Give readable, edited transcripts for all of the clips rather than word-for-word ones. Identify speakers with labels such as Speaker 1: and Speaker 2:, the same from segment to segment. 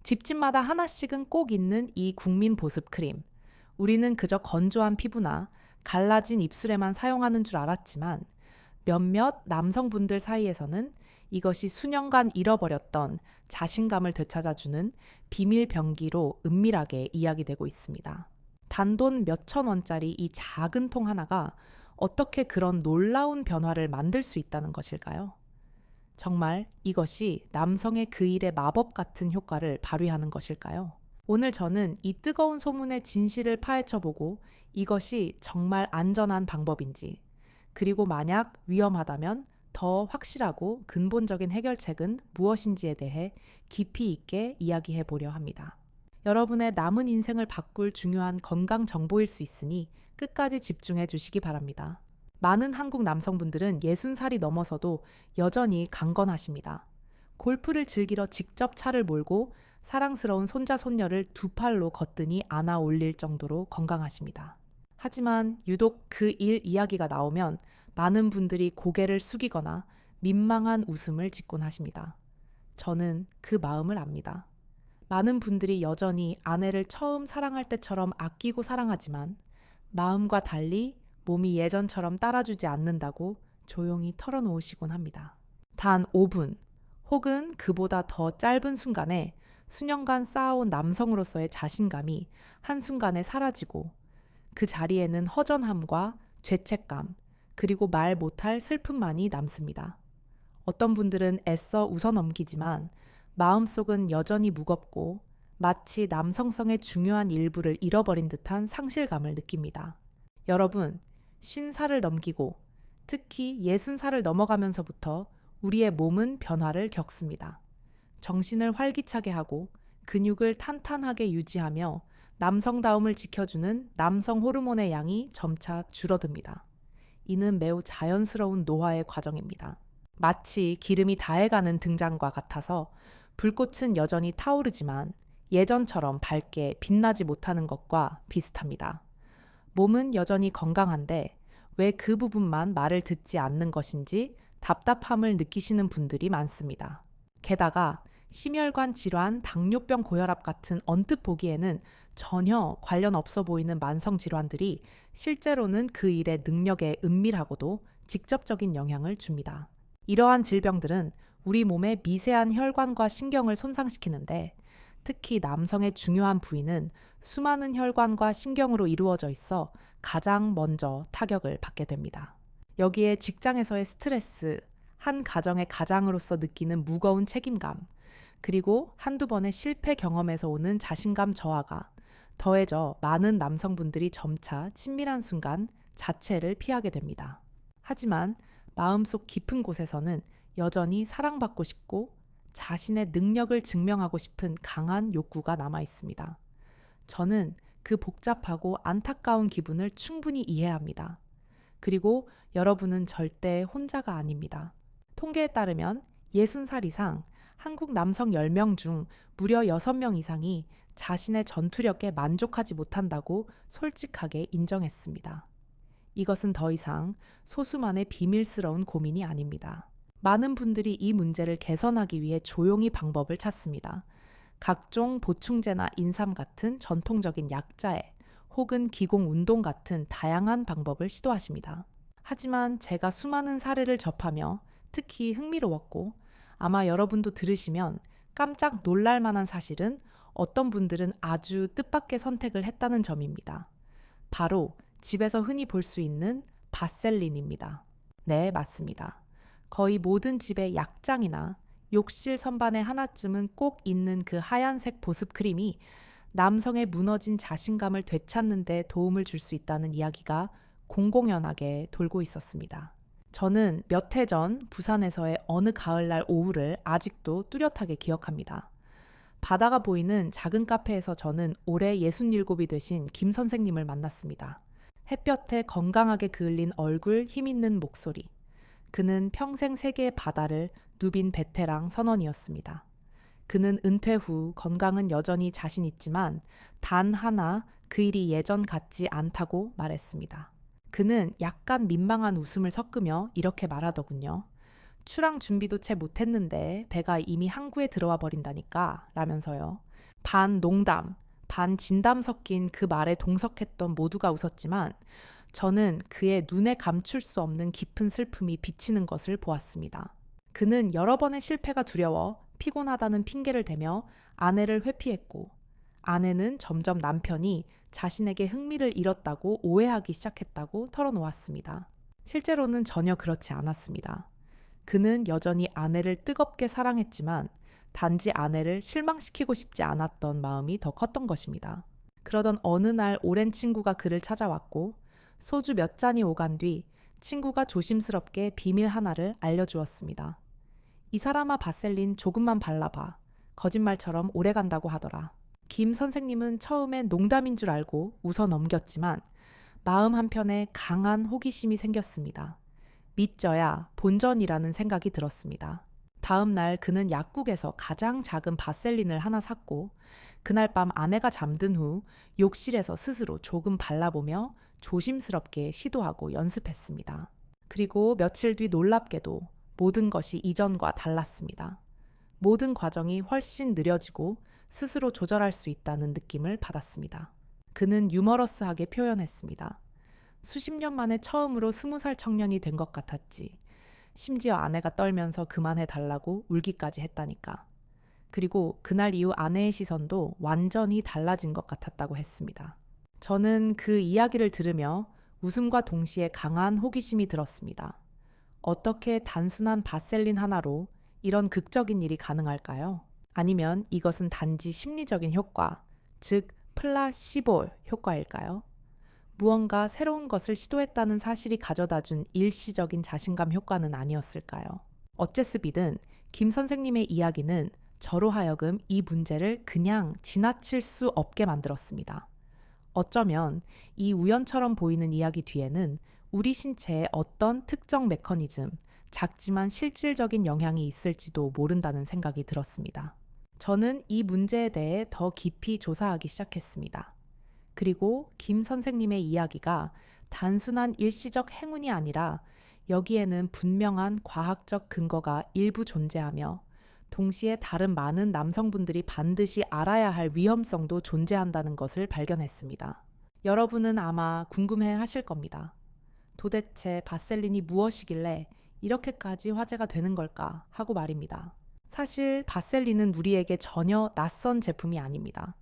Speaker 1: 집집마다 하나씩은 꼭 있는 이 국민 보습 크림. 우리는 그저 건조한 피부나 갈라진 입술에만 사용하는 줄 알았지만 몇몇 남성분들 사이에서는 이것이 수년간 잃어버렸던 자신감을 되찾아주는 비밀 병기로 은밀하게 이야기되고 있습니다. 단돈 몇천 원짜리 이 작은 통 하나가 어떻게 그런 놀라운 변화를 만들 수 있다는 것일까요? 정말 이것이 남성의 그 일의 마법 같은 효과를 발휘하는 것일까요? 오늘 저는 이 뜨거운 소문의 진실을 파헤쳐보고 이것이 정말 안전한 방법인지, 그리고 만약 위험하다면 더 확실하고 근본적인 해결책은 무엇인지에 대해 깊이 있게 이야기해 보려 합니다. 여러분의 남은 인생을 바꿀 중요한 건강 정보일 수 있으니 끝까지 집중해 주시기 바랍니다. 많은 한국 남성분들은 60살이 넘어서도 여전히 강건하십니다. 골프를 즐기러 직접 차를 몰고 사랑스러운 손자 손녀를 두 팔로 거뜬히 안아 올릴 정도로 건강하십니다. 하지만 유독 그 일 이야기가 나오면 많은 분들이 고개를 숙이거나 민망한 웃음을 짓곤 하십니다. 저는 그 마음을 압니다. 많은 분들이 여전히 아내를 처음 사랑할 때처럼 아끼고 사랑하지만 마음과 달리 몸이 예전처럼 따라주지 않는다고 조용히 털어놓으시곤 합니다. 단 5분 혹은 그보다 더 짧은 순간에 수년간 쌓아온 남성으로서의 자신감이 한순간에 사라지고 그 자리에는 허전함과 죄책감, 그리고 말 못할 슬픔만이 남습니다. 어떤 분들은 애써 웃어넘기지만 마음속은 여전히 무겁고 마치 남성성의 중요한 일부를 잃어버린 듯한 상실감을 느낍니다. 여러분, 50살을 넘기고 특히 60살을 넘어가면서부터 우리의 몸은 변화를 겪습니다. 정신을 활기차게 하고 근육을 탄탄하게 유지하며 남성다움을 지켜주는 남성 호르몬의 양이 점차 줄어듭니다. 이는 매우 자연스러운 노화의 과정입니다. 마치 기름이 다해가는 등장과 같아서 불꽃은 여전히 타오르지만 예전처럼 밝게 빛나지 못하는 것과 비슷합니다. 몸은 여전히 건강한데 왜 그 부분만 말을 듣지 않는 것인지 답답함을 느끼시는 분들이 많습니다. 게다가 심혈관 질환, 당뇨병, 고혈압 같은 언뜻 보기에는 전혀 관련 없어 보이는 만성 질환들이 실제로는 그 일의 능력에 은밀하고도 직접적인 영향을 줍니다. 이러한 질병들은 우리 몸의 미세한 혈관과 신경을 손상시키는데 특히 남성의 중요한 부위는 수많은 혈관과 신경으로 이루어져 있어 가장 먼저 타격을 받게 됩니다. 여기에 직장에서의 스트레스, 한 가정의 가장으로서 느끼는 무거운 책임감, 그리고 한두 번의 실패 경험에서 오는 자신감 저하가 더해져 많은 남성분들이 점차 친밀한 순간 자체를 피하게 됩니다. 하지만 마음속 깊은 곳에서는 여전히 사랑받고 싶고 자신의 능력을 증명하고 싶은 강한 욕구가 남아 있습니다. 저는 그 복잡하고 안타까운 기분을 충분히 이해합니다. 그리고 여러분은 절대 혼자가 아닙니다. 통계에 따르면 60살 이상 한국 남성 10명 중 무려 6명 이상이 자신의 전투력에 만족하지 못한다고 솔직하게 인정했습니다. 이것은 더 이상 소수만의 비밀스러운 고민이 아닙니다. 많은 분들이 이 문제를 개선하기 위해 조용히 방법을 찾습니다. 각종 보충제나 인삼 같은 전통적인 약자에 혹은 기공 운동 같은 다양한 방법을 시도하십니다. 하지만 제가 수많은 사례를 접하며 특히 흥미로웠고 아마 여러분도 들으시면 깜짝 놀랄 만한 사실은 어떤 분들은 아주 뜻밖의 선택을 했다는 점입니다. 바로 집에서 흔히 볼 수 있는 바셀린입니다. 네, 맞습니다. 거의 모든 집의 약장이나 욕실 선반에 하나쯤은 꼭 있는 그 하얀색 보습 크림이 남성의 무너진 자신감을 되찾는 데 도움을 줄 수 있다는 이야기가 공공연하게 돌고 있었습니다. 저는 몇 해 전 부산에서의 어느 가을날 오후를 아직도 뚜렷하게 기억합니다. 바다가 보이는 작은 카페에서 저는 올해 67이 되신 김 선생님을 만났습니다. 햇볕에 건강하게 그을린 얼굴, 힘있는 목소리. 그는 평생 세계의 바다를 누빈 베테랑 선원이었습니다. 그는 은퇴 후 건강은 여전히 자신 있지만 단 하나 그 일이 예전 같지 않다고 말했습니다. 그는 약간 민망한 웃음을 섞으며 이렇게 말하더군요. 출항 준비도 채 못했는데 배가 이미 항구에 들어와 버린다니까 라면서요. 반 농담, 반 진담 섞인 그 말에 동석했던 모두가 웃었지만 저는 그의 눈에 감출 수 없는 깊은 슬픔이 비치는 것을 보았습니다. 그는 여러 번의 실패가 두려워 피곤하다는 핑계를 대며 아내를 회피했고 아내는 점점 남편이 자신에게 흥미를 잃었다고 오해하기 시작했다고 털어놓았습니다. 실제로는 전혀 그렇지 않았습니다. 그는 여전히 아내를 뜨겁게 사랑했지만 단지 아내를 실망시키고 싶지 않았던 마음이 더 컸던 것입니다. 그러던 어느 날 오랜 친구가 그를 찾아왔고 소주 몇 잔이 오간 뒤 친구가 조심스럽게 비밀 하나를 알려주었습니다. 이 사람아 바셀린 조금만 발라봐. 거짓말처럼 오래 간다고 하더라. 김 선생님은 처음엔 농담인 줄 알고 웃어 넘겼지만 마음 한편에 강한 호기심이 생겼습니다. 믿져야 본전이라는 생각이 들었습니다. 다음 날 그는 약국에서 가장 작은 바셀린을 하나 샀고 그날 밤 아내가 잠든 후 욕실에서 스스로 조금 발라보며 조심스럽게 시도하고 연습했습니다. 그리고 며칠 뒤 놀랍게도 모든 것이 이전과 달랐습니다. 모든 과정이 훨씬 느려지고 스스로 조절할 수 있다는 느낌을 받았습니다. 그는 유머러스하게 표현했습니다. 수십 년 만에 처음으로 20살 청년이 된 것 같았지. 심지어 아내가 떨면서 그만해 달라고 울기까지 했다니까. 그리고 그날 이후 아내의 시선도 완전히 달라진 것 같았다고 했습니다. 저는 그 이야기를 들으며 웃음과 동시에 강한 호기심이 들었습니다. 어떻게 단순한 바셀린 하나로 이런 극적인 일이 가능할까요? 아니면 이것은 단지 심리적인 효과, 즉 플라시보 효과일까요? 무언가 새로운 것을 시도했다는 사실이 가져다준 일시적인 자신감 효과는 아니었을까요? 어째스비든 김 선생님의 이야기는 저로 하여금 이 문제를 그냥 지나칠 수 없게 만들었습니다. 어쩌면 이 우연처럼 보이는 이야기 뒤에는 우리 신체의 어떤 특정 메커니즘, 작지만 실질적인 영향이 있을지도 모른다는 생각이 들었습니다. 저는 이 문제에 대해 더 깊이 조사하기 시작했습니다. 그리고 김 선생님의 이야기가 단순한 일시적 행운이 아니라 여기에는 분명한 과학적 근거가 일부 존재하며 동시에 다른 많은 남성분들이 반드시 알아야 할 위험성도 존재한다는 것을 발견했습니다. 여러분은 아마 궁금해 하실 겁니다. 도대체 바셀린이 무엇이길래 이렇게까지 화제가 되는 걸까 하고 말입니다. 사실 바셀린은 우리에게 전혀 낯선 제품이 아닙니다.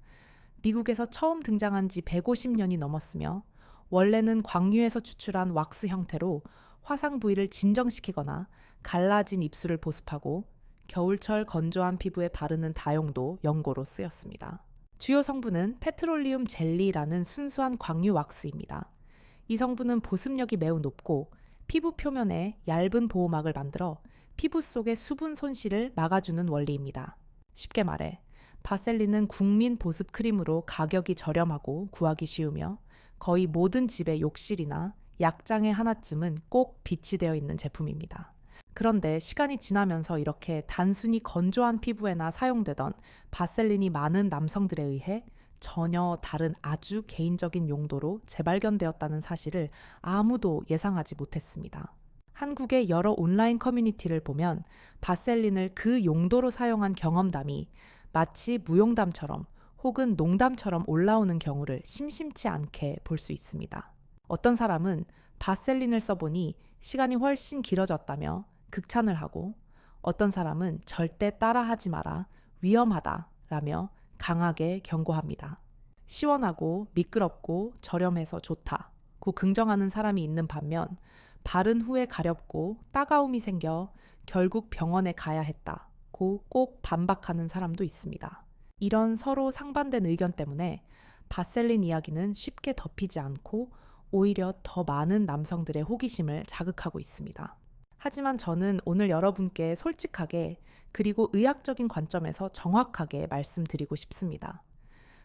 Speaker 1: 미국에서 처음 등장한 지 150년이 넘었으며 원래는 광류에서 추출한 왁스 형태로 화상 부위를 진정시키거나 갈라진 입술을 보습하고 겨울철 건조한 피부에 바르는 다용도 연고로 쓰였습니다. 주요 성분은 페트롤리움 젤리라는 순수한 광유 왁스입니다. 이 성분은 보습력이 매우 높고 피부 표면에 얇은 보호막을 만들어 피부 속의 수분 손실을 막아주는 원리입니다. 쉽게 말해 바셀린은 국민 보습 크림으로 가격이 저렴하고 구하기 쉬우며 거의 모든 집의 욕실이나 약장의 하나쯤은 꼭 비치되어 있는 제품입니다. 그런데 시간이 지나면서 이렇게 단순히 건조한 피부에나 사용되던 바셀린이 많은 남성들에 의해 전혀 다른 아주 개인적인 용도로 재발견되었다는 사실을 아무도 예상하지 못했습니다. 한국의 여러 온라인 커뮤니티를 보면 바셀린을 그 용도로 사용한 경험담이 마치 무용담처럼 혹은 농담처럼 올라오는 경우를 심심치 않게 볼 수 있습니다. 어떤 사람은 바셀린을 써보니 시간이 훨씬 길어졌다며 극찬을 하고 어떤 사람은 절대 따라하지 마라, 위험하다라며 강하게 경고합니다. 시원하고 미끄럽고 저렴해서 좋다고 긍정하는 사람이 있는 반면 바른 후에 가렵고 따가움이 생겨 결국 병원에 가야 했다고 꼭 반박하는 사람도 있습니다. 이런 서로 상반된 의견 때문에 바셀린 이야기는 쉽게 덮이지 않고 오히려 더 많은 남성들의 호기심을 자극하고 있습니다. 하지만 저는 오늘 여러분께 솔직하게 그리고 의학적인 관점에서 정확하게 말씀드리고 싶습니다.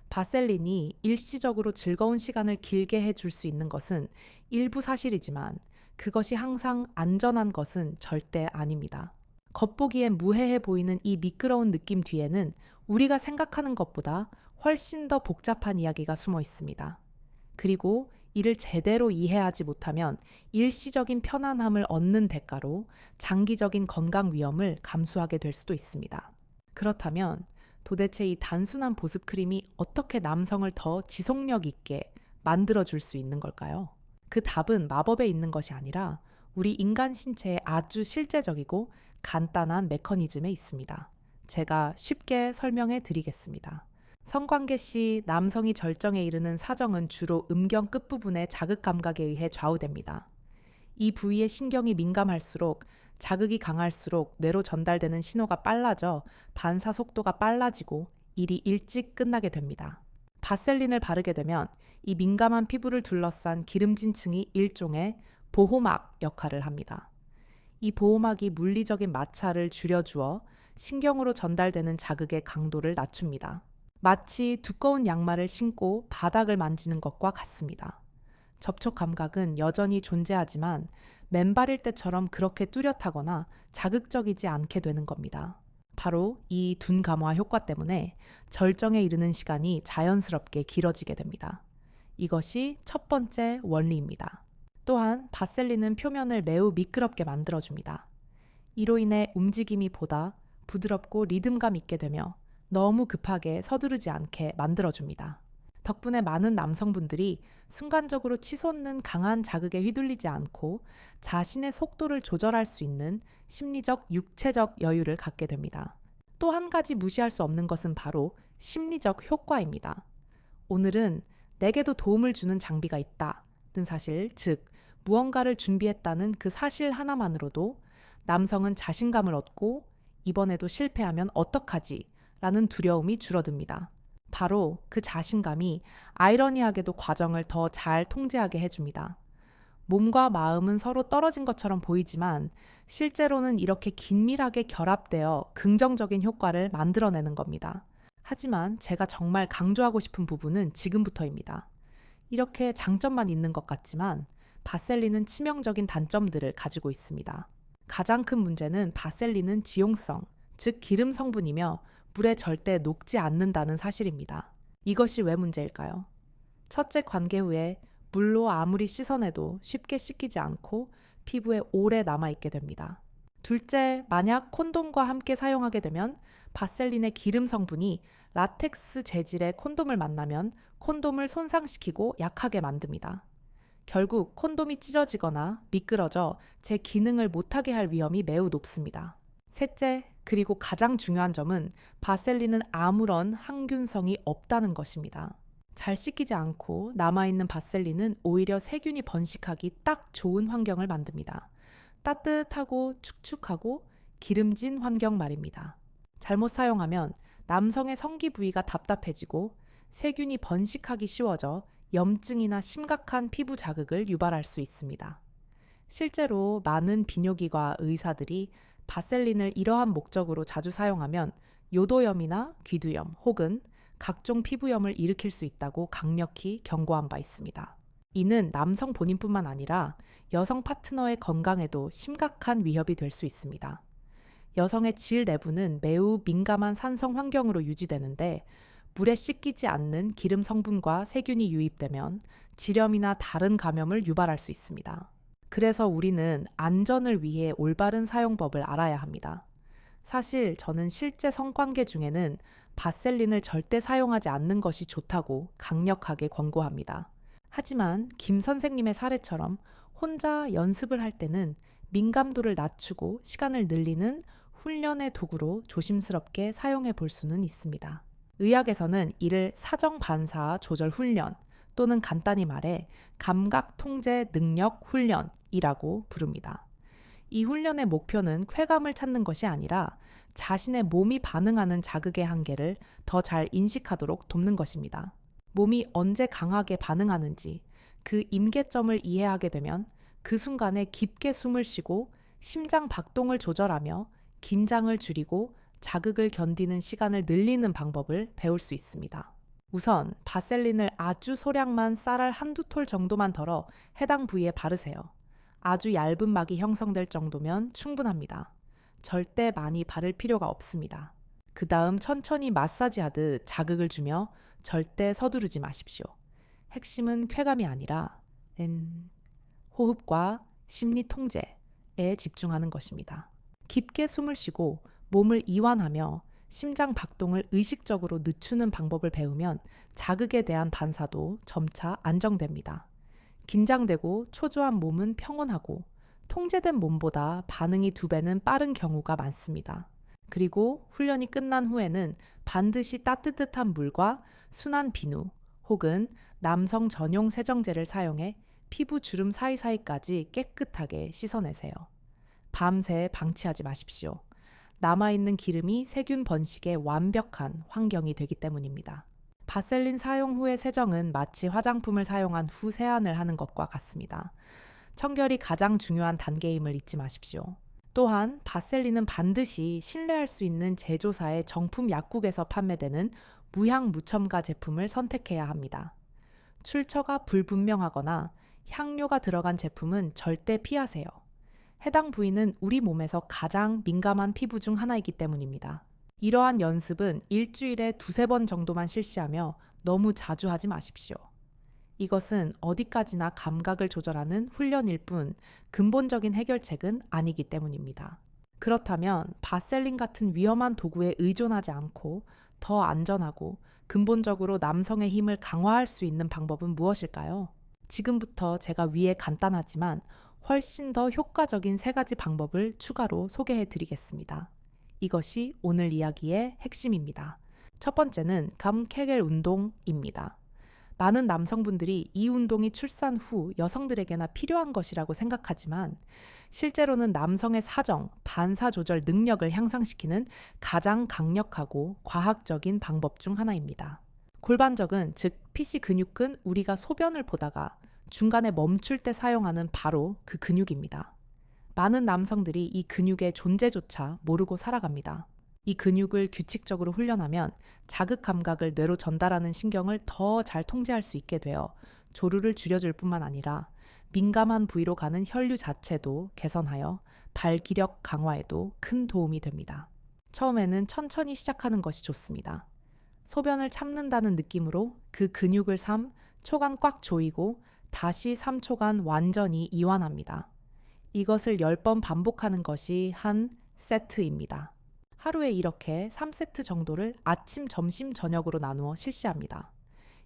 Speaker 1: 바셀린이 일시적으로 즐거운 시간을 길게 해줄 수 있는 것은 일부 사실이지만 그것이 항상 안전한 것은 절대 아닙니다. 겉보기엔 무해해 보이는 이 미끄러운 느낌 뒤에는 우리가 생각하는 것보다 훨씬 더 복잡한 이야기가 숨어 있습니다. 그리고 이를 제대로 이해하지 못하면 일시적인 편안함을 얻는 대가로 장기적인 건강 위험을 감수하게 될 수도 있습니다. 그렇다면 도대체 이 단순한 보습 크림이 어떻게 남성을 더 지속력 있게 만들어줄 수 있는 걸까요? 그 답은 마법에 있는 것이 아니라 우리 인간 신체의 아주 실제적이고 간단한 메커니즘에 있습니다. 제가 쉽게 설명해 드리겠습니다. 성관계 시 남성이 절정에 이르는 사정은 주로 음경 끝부분의 자극 감각에 의해 좌우됩니다. 이 부위의 신경이 민감할수록 자극이 강할수록 뇌로 전달되는 신호가 빨라져 반사 속도가 빨라지고 일이 일찍 끝나게 됩니다. 바셀린을 바르게 되면 이 민감한 피부를 둘러싼 기름진 층이 일종의 보호막 역할을 합니다. 이 보호막이 물리적인 마찰을 줄여주어 신경으로 전달되는 자극의 강도를 낮춥니다. 마치 두꺼운 양말을 신고 바닥을 만지는 것과 같습니다. 접촉 감각은 여전히 존재하지만 맨발일 때처럼 그렇게 뚜렷하거나 자극적이지 않게 되는 겁니다. 바로 이 둔 감화 효과 때문에 절정에 이르는 시간이 자연스럽게 길어지게 됩니다. 이것이 첫 번째 원리입니다. 또한 바셀린은 표면을 매우 미끄럽게 만들어줍니다. 이로 인해 움직임이 보다 부드럽고 리듬감 있게 되며 너무 급하게 서두르지 않게 만들어줍니다. 덕분에 많은 남성분들이 순간적으로 치솟는 강한 자극에 휘둘리지 않고 자신의 속도를 조절할 수 있는 심리적, 육체적 여유를 갖게 됩니다. 또 한 가지 무시할 수 없는 것은 바로 심리적 효과입니다. 오늘은 내게도 도움을 주는 장비가 있다는 사실, 즉 무언가를 준비했다는 그 사실 하나만으로도 남성은 자신감을 얻고 이번에도 실패하면 어떡하지? 라는 두려움이 줄어듭니다. 바로 그 자신감이 아이러니하게도 과정을 더 잘 통제하게 해줍니다. 몸과 마음은 서로 떨어진 것처럼 보이지만 실제로는 이렇게 긴밀하게 결합되어 긍정적인 효과를 만들어내는 겁니다. 하지만 제가 정말 강조하고 싶은 부분은 지금부터입니다. 이렇게 장점만 있는 것 같지만 바셀린은 치명적인 단점들을 가지고 있습니다. 가장 큰 문제는 바셀린은 지용성, 즉 기름 성분이며 물에 절대 녹지 않는다는 사실입니다. 이것이 왜 문제일까요? 첫째, 관계 후에 물로 아무리 씻어내도 쉽게 씻기지 않고 피부에 오래 남아있게 됩니다. 둘째, 만약 콘돔과 함께 사용하게 되면 바셀린의 기름 성분이 라텍스 재질의 콘돔을 만나면 콘돔을 손상시키고 약하게 만듭니다. 결국 콘돔이 찢어지거나 미끄러져 제 기능을 못하게 할 위험이 매우 높습니다. 셋째, 그리고 가장 중요한 점은 바셀린은 아무런 항균성이 없다는 것입니다. 잘 씻기지 않고 남아있는 바셀린은 오히려 세균이 번식하기 딱 좋은 환경을 만듭니다. 따뜻하고 축축하고 기름진 환경 말입니다. 잘못 사용하면 남성의 성기 부위가 답답해지고 세균이 번식하기 쉬워져 염증이나 심각한 피부 자극을 유발할 수 있습니다. 실제로 많은 비뇨기과 의사들이 바셀린을 이러한 목적으로 자주 사용하면 요도염이나 귀두염 혹은 각종 피부염을 일으킬 수 있다고 강력히 경고한 바 있습니다. 이는 남성 본인뿐만 아니라 여성 파트너의 건강에도 심각한 위협이 될 수 있습니다. 여성의 질 내부는 매우 민감한 산성 환경으로 유지되는데 물에 씻기지 않는 기름 성분과 세균이 유입되면 질염이나 다른 감염을 유발할 수 있습니다. 그래서 우리는 안전을 위해 올바른 사용법을 알아야 합니다. 사실 저는 실제 성관계 중에는 바셀린을 절대 사용하지 않는 것이 좋다고 강력하게 권고합니다. 하지만 김 선생님의 사례처럼 혼자 연습을 할 때는 민감도를 낮추고 시간을 늘리는 훈련의 도구로 조심스럽게 사용해 볼 수는 있습니다. 의학에서는 이를 사정 반사 조절 훈련 또는 간단히 말해 감각 통제 능력 훈련이라고 부릅니다. 이 훈련의 목표는 쾌감을 찾는 것이 아니라 자신의 몸이 반응하는 자극의 한계를 더 잘 인식하도록 돕는 것입니다. 몸이 언제 강하게 반응하는지 그 임계점을 이해하게 되면 그 순간에 깊게 숨을 쉬고 심장 박동을 조절하며 긴장을 줄이고 자극을 견디는 시간을 늘리는 방법을 배울 수 있습니다. 우선 바셀린을 아주 소량만 쌀알 한두 톨 정도만 덜어 해당 부위에 바르세요. 아주 얇은 막이 형성될 정도면 충분합니다. 절대 많이 바를 필요가 없습니다. 그 다음 천천히 마사지하듯 자극을 주며 절대 서두르지 마십시오. 핵심은 쾌감이 아니라 호흡과 심리 통제에 집중하는 것입니다. 깊게 숨을 쉬고 몸을 이완하며 심장 박동을 의식적으로 늦추는 방법을 배우면 자극에 대한 반사도 점차 안정됩니다. 긴장되고 초조한 몸은 평온하고 통제된 몸보다 반응이 2배는 빠른 경우가 많습니다. 그리고 훈련이 끝난 후에는 반드시 따뜻한 물과 순한 비누 혹은 남성 전용 세정제를 사용해 피부 주름 사이사이까지 깨끗하게 씻어내세요. 밤새 방치하지 마십시오. 남아있는 기름이 세균 번식에 완벽한 환경이 되기 때문입니다. 바셀린 사용 후의 세정은 마치 화장품을 사용한 후 세안을 하는 것과 같습니다. 청결이 가장 중요한 단계임을 잊지 마십시오. 또한 바셀린은 반드시 신뢰할 수 있는 제조사의 정품 약국에서 판매되는 무향 무첨가 제품을 선택해야 합니다. 출처가 불분명하거나 향료가 들어간 제품은 절대 피하세요. 해당 부위는 우리 몸에서 가장 민감한 피부 중 하나이기 때문입니다. 이러한 연습은 일주일에 2~3번 정도만 실시하며 너무 자주 하지 마십시오. 이것은 어디까지나 감각을 조절하는 훈련일 뿐 근본적인 해결책은 아니기 때문입니다. 그렇다면 바셀린 같은 위험한 도구에 의존하지 않고 더 안전하고 근본적으로 남성의 힘을 강화할 수 있는 방법은 무엇일까요? 지금부터 제가 위에 간단하지만 훨씬 더 효과적인 3가지 방법을 추가로 소개해 드리겠습니다. 이것이 오늘 이야기의 핵심입니다. 첫 번째는 감케겔 운동입니다. 많은 남성분들이 이 운동이 출산 후 여성들에게나 필요한 것이라고 생각하지만 실제로는 남성의 사정, 반사 조절 능력을 향상시키는 가장 강력하고 과학적인 방법 중 하나입니다. 골반적은, 즉 PC 근육은 우리가 소변을 보다가 중간에 멈출 때 사용하는 바로 그 근육입니다. 많은 남성들이 이 근육의 존재조차 모르고 살아갑니다. 이 근육을 규칙적으로 훈련하면 자극 감각을 뇌로 전달하는 신경을 더 잘 통제할 수 있게 되어 조루를 줄여줄 뿐만 아니라 민감한 부위로 가는 혈류 자체도 개선하여 발기력 강화에도 큰 도움이 됩니다. 처음에는 천천히 시작하는 것이 좋습니다. 소변을 참는다는 느낌으로 그 근육을 초간 꽉 조이고 다시 3초간 완전히 이완합니다. 이것을 10번 반복하는 것이 한 세트입니다. 하루에 이렇게 3세트 정도를 아침, 점심, 저녁으로 나누어 실시합니다.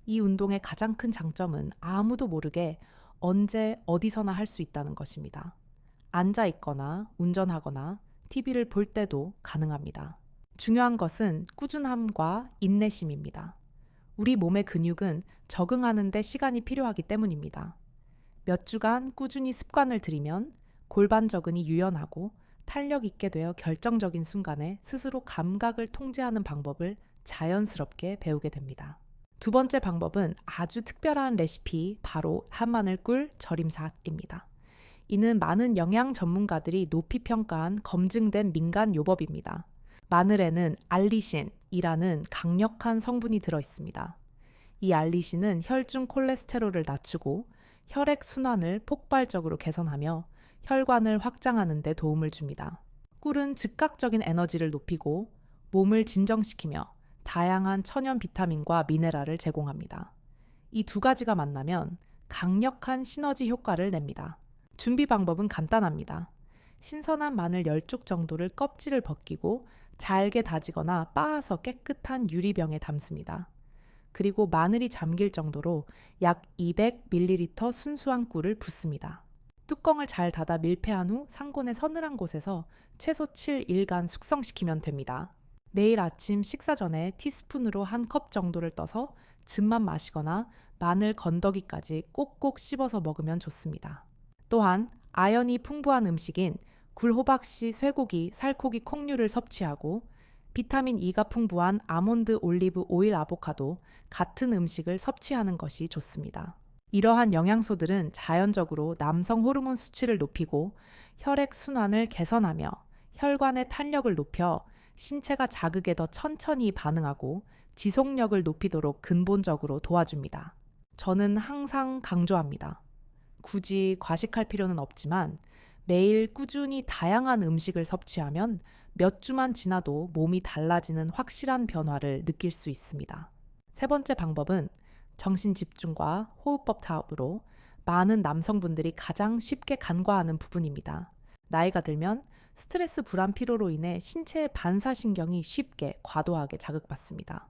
Speaker 1: 이 운동의 가장 큰 장점은 아무도 모르게 언제 어디서나 할 수 있다는 것입니다. 앉아 있거나 운전하거나 TV를 볼 때도 가능합니다. 중요한 것은 꾸준함과 인내심입니다. 우리 몸의 근육은 적응하는 데 시간이 필요하기 때문입니다. 몇 주간 꾸준히 습관을 들이면 골반저근이 유연하고 탄력 있게 되어 결정적인 순간에 스스로 감각을 통제하는 방법을 자연스럽게 배우게 됩니다. 2번째 방법은 아주 특별한 레시피, 바로 한마늘꿀 절임샷입니다. 이는 많은 영양 전문가들이 높이 평가한 검증된 민간 요법입니다. 마늘에는 알리신이라는 강력한 성분이 들어 있습니다. 이 알리신은 혈중 콜레스테롤을 낮추고 혈액 순환을 폭발적으로 개선하며 혈관을 확장하는 데 도움을 줍니다. 꿀은 즉각적인 에너지를 높이고 몸을 진정시키며 다양한 천연 비타민과 미네랄을 제공합니다. 이 2가지가 만나면 강력한 시너지 효과를 냅니다. 준비 방법은 간단합니다. 신선한 마늘 10쪽 정도를 껍질을 벗기고 잘게 다지거나 빻아서 깨끗한 유리병에 담습니다. 그리고 마늘이 잠길 정도로 약 200ml 순수한 꿀을 붓습니다. 뚜껑을 잘 닫아 밀폐한 후 상온의 서늘한 곳에서 최소 7일간 숙성시키면 됩니다. 매일 아침 식사 전에 티스푼으로 1컵 정도를 떠서 즙만 마시거나 마늘 건더기까지 꼭꼭 씹어서 먹으면 좋습니다. 또한 아연이 풍부한 음식인 굴호박씨, 쇠고기, 살코기, 콩류를 섭취하고 비타민 E가 풍부한 아몬드, 올리브 오일, 아보카도 같은 음식을 섭취하는 것이 좋습니다. 이러한 영양소들은 자연적으로 남성 호르몬 수치를 높이고 혈액 순환을 개선하며 혈관의 탄력을 높여 신체가 자극에 더 천천히 반응하고 지속력을 높이도록 근본적으로 도와줍니다. 저는 항상 강조합니다. 굳이 과식할 필요는 없지만 매일 꾸준히 다양한 음식을 섭취하면 몇 주만 지나도 몸이 달라지는 확실한 변화를 느낄 수 있습니다. 3번째 방법은 정신 집중과 호흡법 타업으로 많은 남성분들이 가장 쉽게 간과하는 부분입니다. 나이가 들면 스트레스, 불안, 피로로 인해 신체의 반사신경이 쉽게 과도하게 자극받습니다.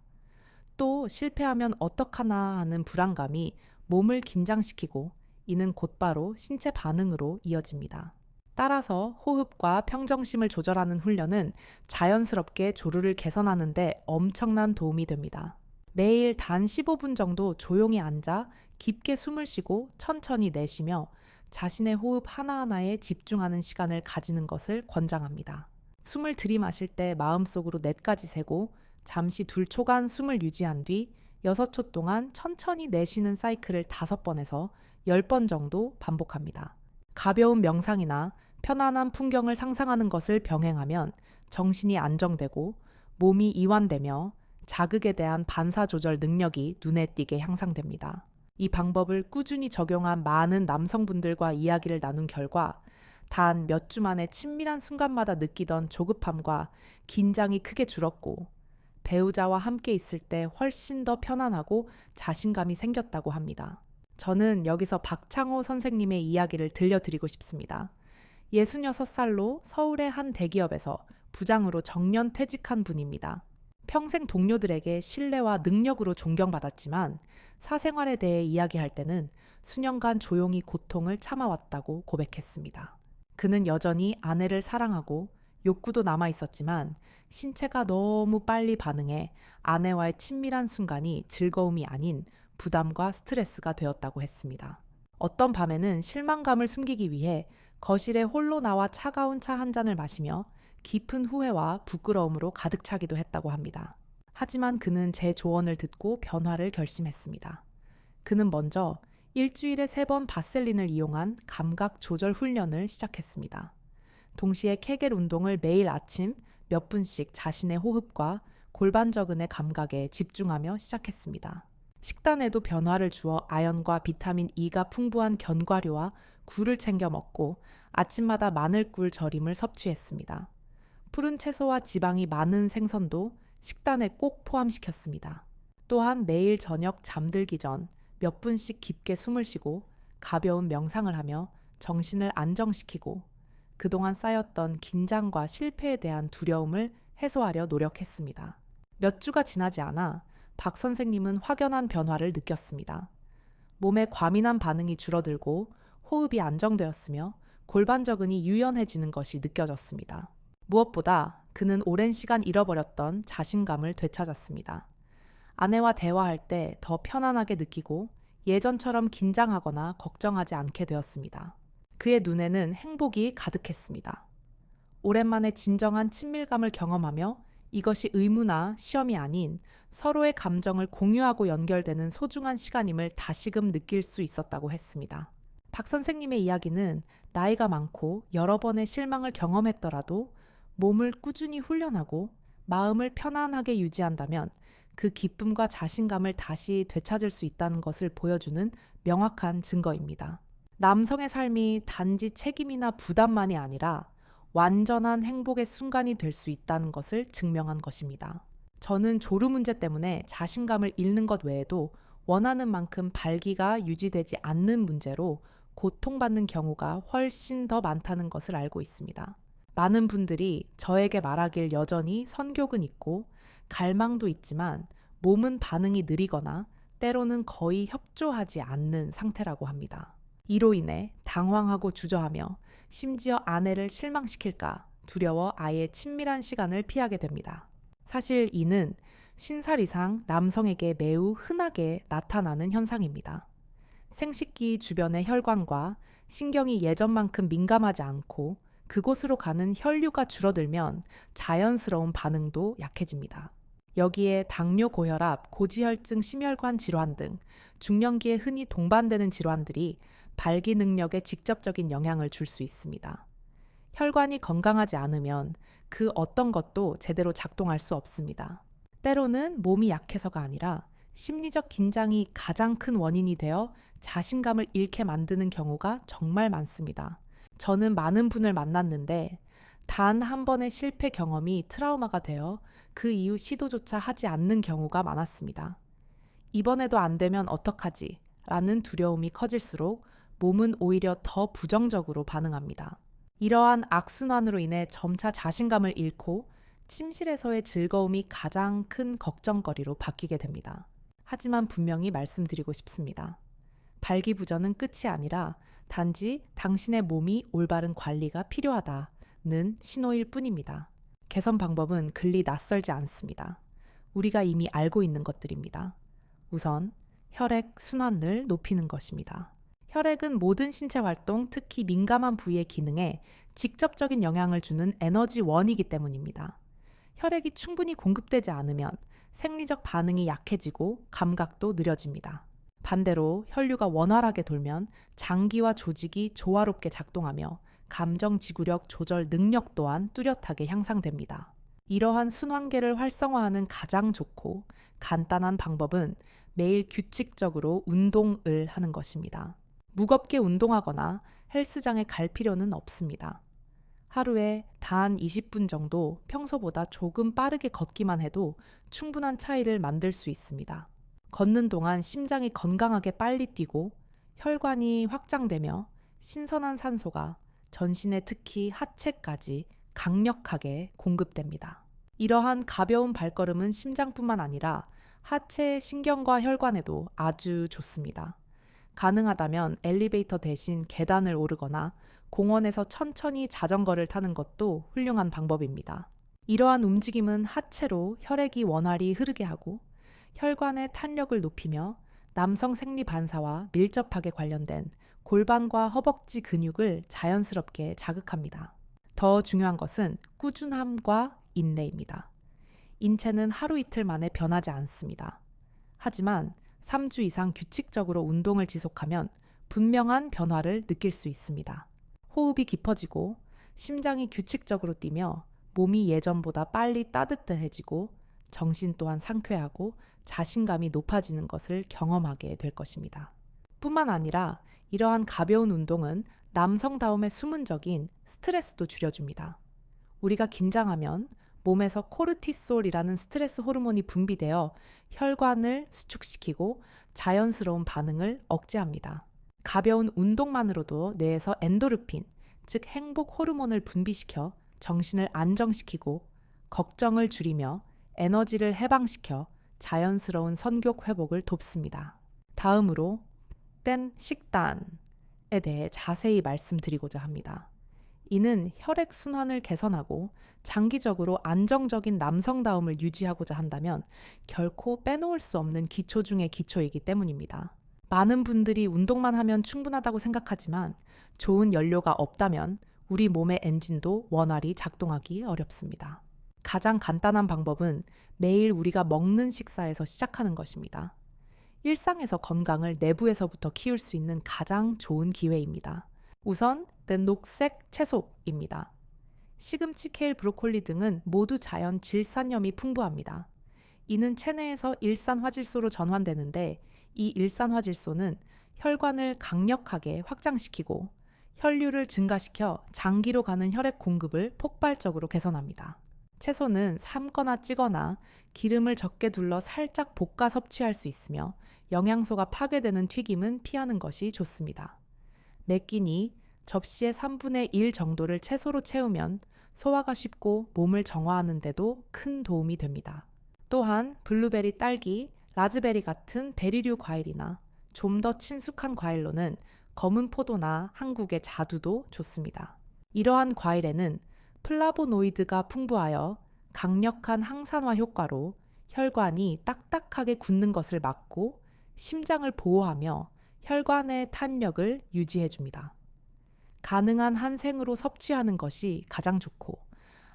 Speaker 1: 또 실패하면 어떡하나 하는 불안감이 몸을 긴장시키고 이는 곧바로 신체 반응으로 이어집니다. 따라서 호흡과 평정심을 조절하는 훈련은 자연스럽게 조류를 개선하는 데 엄청난 도움이 됩니다. 매일 단 15분 정도 조용히 앉아 깊게 숨을 쉬고 천천히 내쉬며 자신의 호흡 하나하나에 집중하는 시간을 가지는 것을 권장합니다. 숨을 들이마실 때 마음속으로 넷까지 세고 잠시 2초간 숨을 유지한 뒤 6초 동안 천천히 내쉬는 사이클을 5번에서 10번 정도 반복합니다. 가벼운 명상이나 편안한 풍경을 상상하는 것을 병행하면 정신이 안정되고 몸이 이완되며 자극에 대한 반사 조절 능력이 눈에 띄게 향상됩니다. 이 방법을 꾸준히 적용한 많은 남성분들과 이야기를 나눈 결과 단 몇 주 만에 친밀한 순간마다 느끼던 조급함과 긴장이 크게 줄었고 배우자와 함께 있을 때 훨씬 더 편안하고 자신감이 생겼다고 합니다. 저는 여기서 박창호 선생님의 이야기를 들려드리고 싶습니다. 66살로 서울의 한 대기업에서 부장으로 정년 퇴직한 분입니다. 평생 동료들에게 신뢰와 능력으로 존경받았지만 사생활에 대해 이야기할 때는 수년간 조용히 고통을 참아왔다고 고백했습니다. 그는 여전히 아내를 사랑하고 욕구도 남아 있었지만 신체가 너무 빨리 반응해 아내와의 친밀한 순간이 즐거움이 아닌 부담과 스트레스가 되었다고 했습니다. 어떤 밤에는 실망감을 숨기기 위해 거실에 홀로 나와 차가운 차 한 잔을 마시며 깊은 후회와 부끄러움으로 가득 차기도 했다고 합니다. 하지만 그는 제 조언을 듣고 변화를 결심했습니다. 그는 먼저 일주일에 3번 바셀린을 이용한 감각 조절 훈련을 시작했습니다. 동시에 케겔 운동을 매일 아침 몇 분씩 자신의 호흡과 골반저근의 감각에 집중하며 시작했습니다. 식단에도 변화를 주어 아연과 비타민 E가 풍부한 견과류와 굴을 챙겨 먹고 아침마다 마늘꿀 절임을 섭취했습니다. 푸른 채소와 지방이 많은 생선도 식단에 꼭 포함시켰습니다. 또한 매일 저녁 잠들기 전 몇 분씩 깊게 숨을 쉬고 가벼운 명상을 하며 정신을 안정시키고 그동안 쌓였던 긴장과 실패에 대한 두려움을 해소하려 노력했습니다. 몇 주가 지나지 않아 박 선생님은 확연한 변화를 느꼈습니다. 몸에 과민한 반응이 줄어들고 호흡이 안정되었으며 골반저근이 유연해지는 것이 느껴졌습니다. 무엇보다 그는 오랜 시간 잃어버렸던 자신감을 되찾았습니다. 아내와 대화할 때 더 편안하게 느끼고 예전처럼 긴장하거나 걱정하지 않게 되었습니다. 그의 눈에는 행복이 가득했습니다. 오랜만에 진정한 친밀감을 경험하며 이것이 의무나 시험이 아닌 서로의 감정을 공유하고 연결되는 소중한 시간임을 다시금 느낄 수 있었다고 했습니다. 박 선생님의 이야기는 나이가 많고 여러 번의 실망을 경험했더라도 몸을 꾸준히 훈련하고 마음을 편안하게 유지한다면 그 기쁨과 자신감을 다시 되찾을 수 있다는 것을 보여주는 명확한 증거입니다. 남성의 삶이 단지 책임이나 부담만이 아니라 완전한 행복의 순간이 될 수 있다는 것을 증명한 것입니다. 저는 조루 문제 때문에 자신감을 잃는 것 외에도 원하는 만큼 발기가 유지되지 않는 문제로 고통받는 경우가 훨씬 더 많다는 것을 알고 있습니다. 많은 분들이 저에게 말하길 여전히 선교근 있고 갈망도 있지만 몸은 반응이 느리거나 때로는 거의 협조하지 않는 상태라고 합니다. 이로 인해 당황하고 주저하며 심지어 아내를 실망시킬까 두려워 아예 친밀한 시간을 피하게 됩니다. 사실 이는 50살 이상 남성에게 매우 흔하게 나타나는 현상입니다. 생식기 주변의 혈관과 신경이 예전만큼 민감하지 않고 그곳으로 가는 혈류가 줄어들면 자연스러운 반응도 약해집니다. 여기에 당뇨, 고혈압, 고지혈증, 심혈관 질환 등 중년기에 흔히 동반되는 질환들이 발기 능력에 직접적인 영향을 줄 수 있습니다. 혈관이 건강하지 않으면 그 어떤 것도 제대로 작동할 수 없습니다. 때로는 몸이 약해서가 아니라 심리적 긴장이 가장 큰 원인이 되어 자신감을 잃게 만드는 경우가 정말 많습니다. 저는 많은 분을 만났는데 단 한 번의 실패 경험이 트라우마가 되어 그 이후 시도조차 하지 않는 경우가 많았습니다. 이번에도 안 되면 어떡하지? 라는 두려움이 커질수록 몸은 오히려 더 부정적으로 반응합니다. 이러한 악순환으로 인해 점차 자신감을 잃고 침실에서의 즐거움이 가장 큰 걱정거리로 바뀌게 됩니다. 하지만 분명히 말씀드리고 싶습니다. 발기부전은 끝이 아니라 단지 당신의 몸이 올바른 관리가 필요하다는 신호일 뿐입니다. 개선 방법은 그리 낯설지 않습니다. 우리가 이미 알고 있는 것들입니다. 우선 혈액 순환을 높이는 것입니다. 혈액은 모든 신체 활동, 특히 민감한 부위의 기능에 직접적인 영향을 주는 에너지원이기 때문입니다. 혈액이 충분히 공급되지 않으면 생리적 반응이 약해지고 감각도 느려집니다. 반대로 혈류가 원활하게 돌면 장기와 조직이 조화롭게 작동하며 감정 지구력 조절 능력 또한 뚜렷하게 향상됩니다. 이러한 순환계를 활성화하는 가장 좋고 간단한 방법은 매일 규칙적으로 운동을 하는 것입니다. 무겁게 운동하거나 헬스장에 갈 필요는 없습니다. 하루에 단 20분 정도 평소보다 조금 빠르게 걷기만 해도 충분한 차이를 만들 수 있습니다. 걷는 동안 심장이 건강하게 빨리 뛰고 혈관이 확장되며 신선한 산소가 전신에 특히 하체까지 강력하게 공급됩니다. 이러한 가벼운 발걸음은 심장뿐만 아니라 하체 신경과 혈관에도 아주 좋습니다. 가능하다면 엘리베이터 대신 계단을 오르거나 공원에서 천천히 자전거를 타는 것도 훌륭한 방법입니다. 이러한 움직임은 하체로 혈액이 원활히 흐르게 하고 혈관의 탄력을 높이며 남성 생리 반사와 밀접하게 관련된 골반과 허벅지 근육을 자연스럽게 자극합니다. 더 중요한 것은 꾸준함과 인내입니다. 인체는 하루 이틀 만에 변하지 않습니다. 하지만 3주 이상 규칙적으로 운동을 지속하면 분명한 변화를 느낄 수 있습니다. 호흡이 깊어지고 심장이 규칙적으로 뛰며 몸이 예전보다 빨리 따뜻해지고 정신 또한 상쾌하고 자신감이 높아지는 것을 경험하게 될 것입니다. 뿐만 아니라 이러한 가벼운 운동은 남성다움의 숨은 적인 스트레스도 줄여줍니다. 우리가 긴장하면 몸에서 코르티솔이라는 스트레스 호르몬이 분비되어 혈관을 수축시키고 자연스러운 반응을 억제합니다. 가벼운 운동만으로도 뇌에서 엔도르핀, 즉 행복 호르몬을 분비시켜 정신을 안정시키고 걱정을 줄이며 에너지를 해방시켜 자연스러운 선교 회복을 돕습니다. 다음으로 땐 식단에 대해 자세히 말씀드리고자 합니다. 이는 혈액 순환을 개선하고 장기적으로 안정적인 남성다움을 유지하고자 한다면 결코 빼놓을 수 없는 기초 중의 기초이기 때문입니다. 많은 분들이 운동만 하면 충분하다고 생각하지만 좋은 연료가 없다면 우리 몸의 엔진도 원활히 작동하기 어렵습니다. 가장 간단한 방법은 매일 우리가 먹는 식사에서 시작하는 것입니다. 일상에서 건강을 내부에서부터 키울 수 있는 가장 좋은 기회입니다. 우선 녹색 채소입니다. 시금치, 케일, 브로콜리 등은 모두 자연 질산염이 풍부합니다. 이는 체내에서 일산화질소로 전환되는데 이 일산화질소는 혈관을 강력하게 확장시키고 혈류를 증가시켜 장기로 가는 혈액 공급을 폭발적으로 개선합니다. 채소는 삶거나 찌거나 기름을 적게 둘러 살짝 볶아 섭취할 수 있으며 영양소가 파괴되는 튀김은 피하는 것이 좋습니다. 매 끼니 접시의 3분의 1 정도를 채소로 채우면 소화가 쉽고 몸을 정화하는 데도 큰 도움이 됩니다. 또한 블루베리, 딸기, 라즈베리 같은 베리류 과일이나 좀 더 친숙한 과일로는 검은 포도나 한국의 자두도 좋습니다. 이러한 과일에는 플라보노이드가 풍부하여 강력한 항산화 효과로 혈관이 딱딱하게 굳는 것을 막고 심장을 보호하며 혈관의 탄력을 유지해줍니다. 가능한 한 생으로 섭취하는 것이 가장 좋고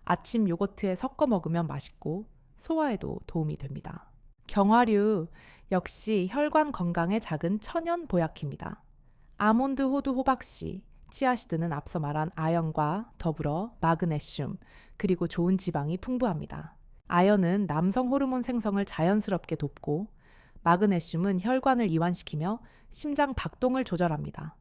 Speaker 1: 아침 요거트에 섞어 먹으면 맛있고 소화에도 도움이 됩니다. 경화류 역시 혈관 건강에 작은 천연 보약입니다. 아몬드, 호두, 호박씨, 치아시드는 앞서 말한 아연과 더불어 마그네슘, 그리고 좋은 지방이 풍부합니다. 아연은 남성 호르몬 생성을 자연스럽게 돕고 마그네슘은 혈관을 이완시키며 심장 박동을 조절합니다.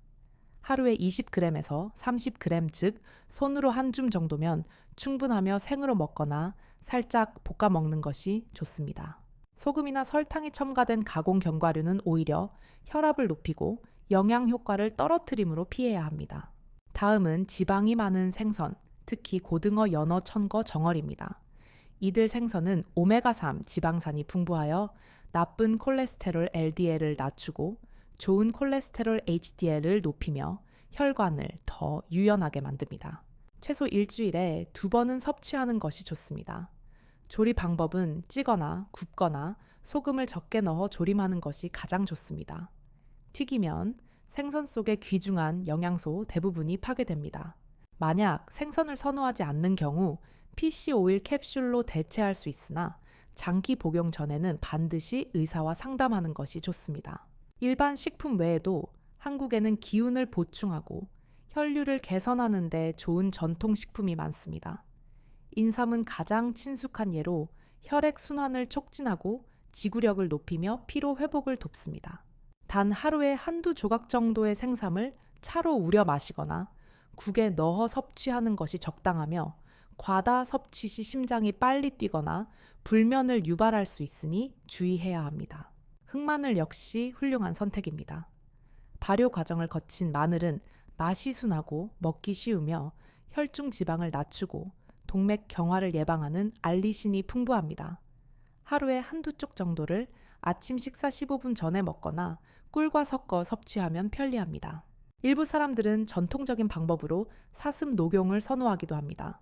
Speaker 1: 하루에 20g에서 30g, 즉 손으로 한 줌 정도면 충분하며 생으로 먹거나 살짝 볶아 먹는 것이 좋습니다. 소금이나 설탕이 첨가된 가공 견과류는 오히려 혈압을 높이고 영양 효과를 떨어뜨림으로 피해야 합니다. 다음은 지방이 많은 생선, 특히 고등어, 연어, 천거, 정어리입니다. 이들 생선은 오메가3 지방산이 풍부하여 나쁜 콜레스테롤 LDL을 낮추고 좋은 콜레스테롤 HDL을 높이며 혈관을 더 유연하게 만듭니다. 최소 일주일에 2번은 섭취하는 것이 좋습니다. 조리 방법은 찌거나 굽거나 소금을 적게 넣어 조림하는 것이 가장 좋습니다. 튀기면 생선 속의 귀중한 영양소 대부분이 파괴됩니다. 만약 생선을 선호하지 않는 경우 PC 오일 캡슐로 대체할 수 있으나 장기 복용 전에는 반드시 의사와 상담하는 것이 좋습니다. 일반 식품 외에도 한국에는 기운을 보충하고 혈류를 개선하는 데 좋은 전통 식품이 많습니다. 인삼은 가장 친숙한 예로 혈액 순환을 촉진하고 지구력을 높이며 피로 회복을 돕습니다. 단 하루에 한두 조각 정도의 생삼을 차로 우려 마시거나 국에 넣어 섭취하는 것이 적당하며 과다 섭취 시 심장이 빨리 뛰거나 불면을 유발할 수 있으니 주의해야 합니다. 흑마늘 역시 훌륭한 선택입니다. 발효 과정을 거친 마늘은 맛이 순하고 먹기 쉬우며 혈중 지방을 낮추고 동맥 경화를 예방하는 알리신이 풍부합니다. 하루에 한두 쪽 정도를 아침 식사 15분 전에 먹거나 꿀과 섞어 섭취하면 편리합니다. 일부 사람들은 전통적인 방법으로 사슴 녹용을 선호하기도 합니다.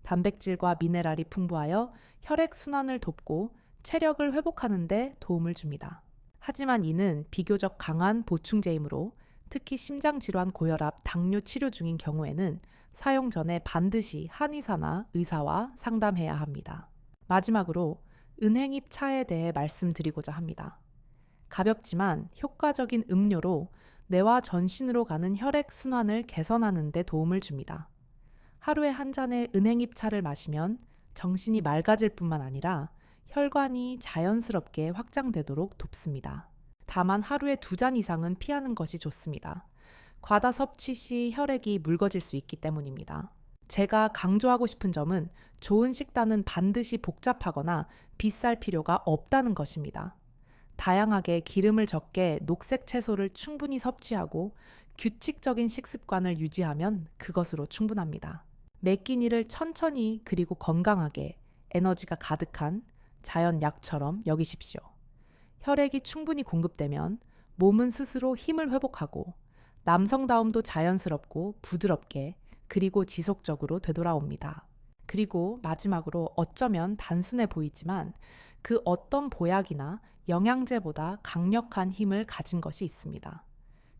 Speaker 1: 단백질과 미네랄이 풍부하여 혈액 순환을 돕고 체력을 회복하는 데 도움을 줍니다. 하지만 이는 비교적 강한 보충제이므로 특히 심장질환, 고혈압, 당뇨 치료 중인 경우에는 사용 전에 반드시 한의사나 의사와 상담해야 합니다. 마지막으로 은행잎 차에 대해 말씀드리고자 합니다. 가볍지만 효과적인 음료로 뇌와 전신으로 가는 혈액 순환을 개선하는 데 도움을 줍니다. 하루에 한 잔의 은행잎 차를 마시면 정신이 맑아질 뿐만 아니라 혈관이 자연스럽게 확장되도록 돕습니다. 다만 하루에 2잔 이상은 피하는 것이 좋습니다. 과다 섭취 시 혈액이 묽어질 수 있기 때문입니다. 제가 강조하고 싶은 점은 좋은 식단은 반드시 복잡하거나 비쌀 필요가 없다는 것입니다. 다양하게 기름을 적게 녹색 채소를 충분히 섭취하고 규칙적인 식습관을 유지하면 그것으로 충분합니다. 매 끼니를 천천히 그리고 건강하게 에너지가 가득한 자연 약처럼 여기십시오. 혈액이 충분히 공급되면 몸은 스스로 힘을 회복하고 남성다움도 자연스럽고 부드럽게 그리고 지속적으로 되돌아옵니다. 그리고 마지막으로 어쩌면 단순해 보이지만 그 어떤 보약이나 영양제보다 강력한 힘을 가진 것이 있습니다.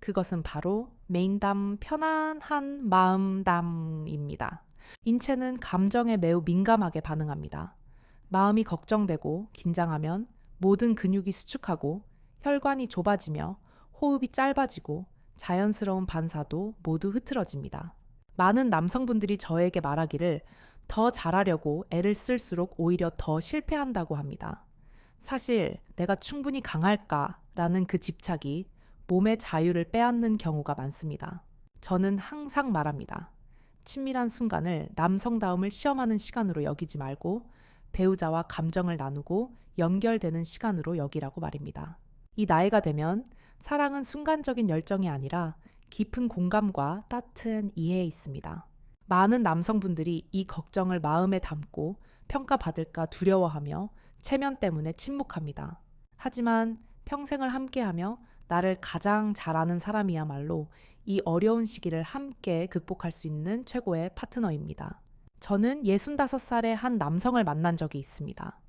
Speaker 1: 그것은 바로 메인담 편안한 마음담입니다. 인체는 감정에 매우 민감하게 반응합니다. 마음이 걱정되고 긴장하면 모든 근육이 수축하고 혈관이 좁아지며 호흡이 짧아지고 자연스러운 반사도 모두 흐트러집니다. 많은 남성분들이 저에게 말하기를 더 잘하려고 애를 쓸수록 오히려 더 실패한다고 합니다. 사실 내가 충분히 강할까라는 그 집착이 몸의 자유를 빼앗는 경우가 많습니다. 저는 항상 말합니다. 친밀한 순간을 남성다움을 시험하는 시간으로 여기지 말고 배우자와 감정을 나누고 연결되는 시간으로 여기라고 말입니다. 이 나이가 되면 사랑은 순간적인 열정이 아니라 깊은 공감과 따뜻한 이해에 있습니다. 많은 남성분들이 이 걱정을 마음에 담고 평가받을까 두려워하며 체면 때문에 침묵합니다. 하지만 평생을 함께하며 나를 가장 잘 아는 사람이야말로 이 어려운 시기를 함께 극복할 수 있는 최고의 파트너입니다. 저는 65살의 한 남성을 만난 적이 있습니다.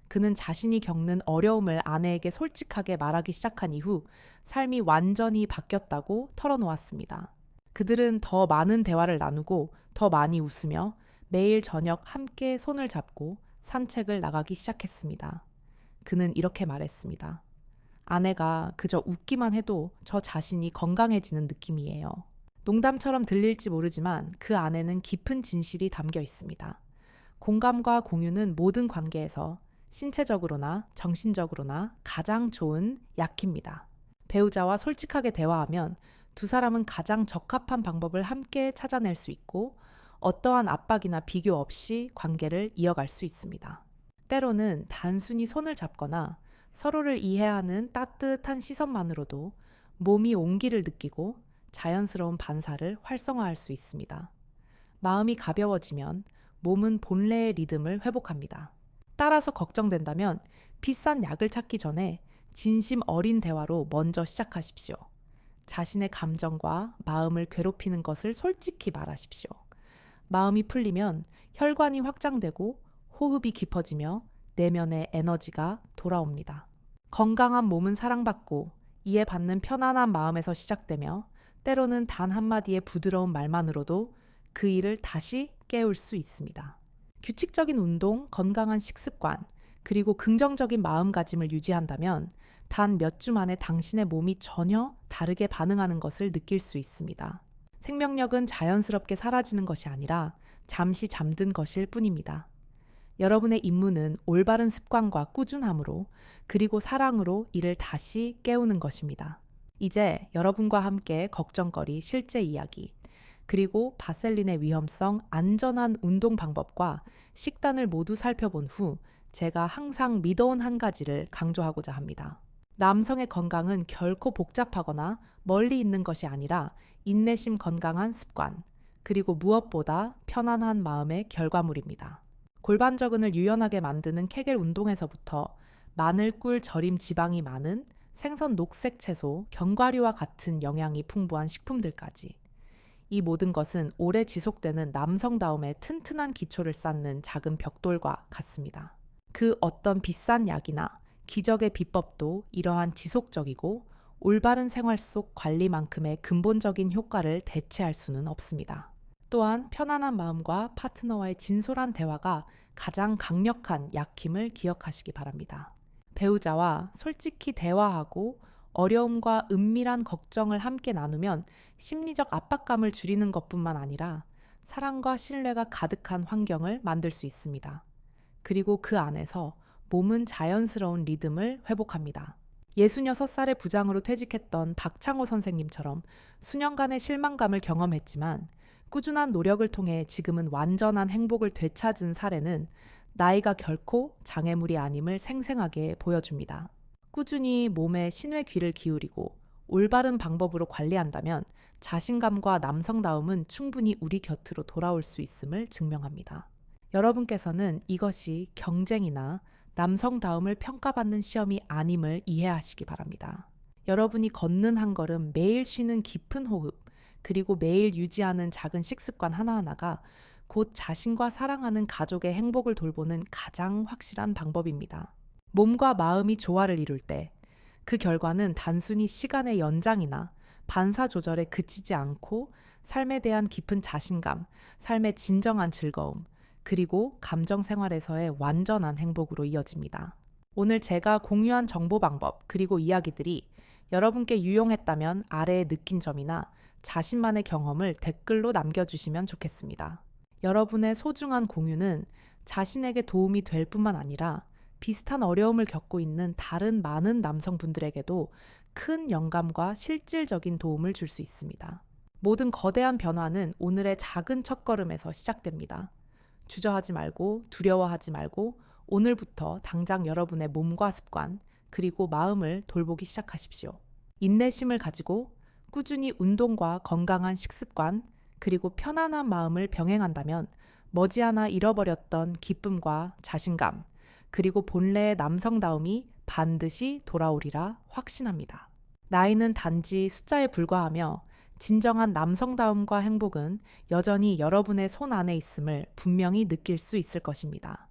Speaker 1: 그는 자신이 겪는 어려움을 아내에게 솔직하게 말하기 시작한 이후 삶이 완전히 바뀌었다고 털어놓았습니다. 그들은 더 많은 대화를 나누고 더 많이 웃으며 매일 저녁 함께 손을 잡고 산책을 나가기 시작했습니다. 그는 이렇게 말했습니다. 아내가 그저 웃기만 해도 저 자신이 건강해지는 느낌이에요. 농담처럼 들릴지 모르지만 그 안에는 깊은 진실이 담겨 있습니다. 공감과 공유는 모든 관계에서 신체적으로나 정신적으로나 가장 좋은 약입니다. 배우자와 솔직하게 대화하면 두 사람은 가장 적합한 방법을 함께 찾아낼 수 있고 어떠한 압박이나 비교 없이 관계를 이어갈 수 있습니다. 때로는 단순히 손을 잡거나 서로를 이해하는 따뜻한 시선만으로도 몸이 온기를 느끼고 자연스러운 반사를 활성화할 수 있습니다. 마음이 가벼워지면 몸은 본래의 리듬을 회복합니다. 따라서 걱정된다면 비싼 약을 찾기 전에 진심 어린 대화로 먼저 시작하십시오. 자신의 감정과 마음을 괴롭히는 것을 솔직히 말하십시오. 마음이 풀리면 혈관이 확장되고 호흡이 깊어지며 내면의 에너지가 돌아옵니다. 건강한 몸은 사랑받고 이해받는 편안한 마음에서 시작되며 때로는 단 한마디의 부드러운 말만으로도 그 일을 다시 깨울 수 있습니다. 규칙적인 운동, 건강한 식습관, 그리고 긍정적인 마음가짐을 유지한다면 단 몇 주 만에 당신의 몸이 전혀 다르게 반응하는 것을 느낄 수 있습니다. 생명력은 자연스럽게 사라지는 것이 아니라 잠시 잠든 것일 뿐입니다. 여러분의 임무는 올바른 습관과 꾸준함으로 그리고 사랑으로 이를 다시 깨우는 것입니다. 이제 여러분과 함께 걱정거리 실제 이야기, 그리고 바셀린의 위험성, 안전한 운동 방법과 식단을 모두 살펴본 후 제가 항상 믿어온 한 가지를 강조하고자 합니다. 남성의 건강은 결코 복잡하거나 멀리 있는 것이 아니라 인내심 건강한 습관, 그리고 무엇보다 편안한 마음의 결과물입니다. 골반저근을 유연하게 만드는 케겔 운동에서부터 마늘, 꿀, 절임 지방이 많은 생선 녹색 채소, 견과류와 같은 영양이 풍부한 식품들까지. 이 모든 것은 오래 지속되는 남성다움의 튼튼한 기초를 쌓는 작은 벽돌과 같습니다. 그 어떤 비싼 약이나 기적의 비법도 이러한 지속적이고 올바른 생활 속 관리만큼의 근본적인 효과를 대체할 수는 없습니다. 또한 편안한 마음과 파트너와의 진솔한 대화가 가장 강력한 약힘을 기억하시기 바랍니다. 배우자와 솔직히 대화하고 어려움과 은밀한 걱정을 함께 나누면 심리적 압박감을 줄이는 것뿐만 아니라 사랑과 신뢰가 가득한 환경을 만들 수 있습니다. 그리고 그 안에서 몸은 자연스러운 리듬을 회복합니다. 66살의 부장으로 퇴직했던 박창호 선생님처럼 수년간의 실망감을 경험했지만 꾸준한 노력을 통해 지금은 완전한 행복을 되찾은 사례는 나이가 결코 장애물이 아님을 생생하게 보여줍니다. 꾸준히 몸에 신의 귀를 기울이고 올바른 방법으로 관리한다면 자신감과 남성다움은 충분히 우리 곁으로 돌아올 수 있음을 증명합니다. 여러분께서는 이것이 경쟁이나 남성다움을 평가받는 시험이 아님을 이해하시기 바랍니다. 여러분이 걷는 한 걸음, 매일 쉬는 깊은 호흡, 그리고 매일 유지하는 작은 식습관 하나하나가 곧 자신과 사랑하는 가족의 행복을 돌보는 가장 확실한 방법입니다. 몸과 마음이 조화를 이룰 때 그 결과는 단순히 시간의 연장이나 반사 조절에 그치지 않고 삶에 대한 깊은 자신감, 삶의 진정한 즐거움, 그리고 감정 생활에서의 완전한 행복으로 이어집니다. 오늘 제가 공유한 정보 방법 그리고 이야기들이 여러분께 유용했다면 아래에 느낀 점이나 자신만의 경험을 댓글로 남겨주시면 좋겠습니다. 여러분의 소중한 공유는 자신에게 도움이 될 뿐만 아니라 비슷한 어려움을 겪고 있는 다른 많은 남성분들에게도 큰 영감과 실질적인 도움을 줄 수 있습니다. 모든 거대한 변화는 오늘의 작은 첫걸음에서 시작됩니다. 주저하지 말고 두려워하지 말고 오늘부터 당장 여러분의 몸과 습관 그리고 마음을 돌보기 시작하십시오. 인내심을 가지고 꾸준히 운동과 건강한 식습관 그리고 편안한 마음을 병행한다면 머지않아 잃어버렸던 기쁨과 자신감 그리고 본래의 남성다움이 반드시 돌아오리라 확신합니다. 나이는 단지 숫자에 불과하며 진정한 남성다움과 행복은 여전히 여러분의 손 안에 있음을 분명히 느낄 수 있을 것입니다.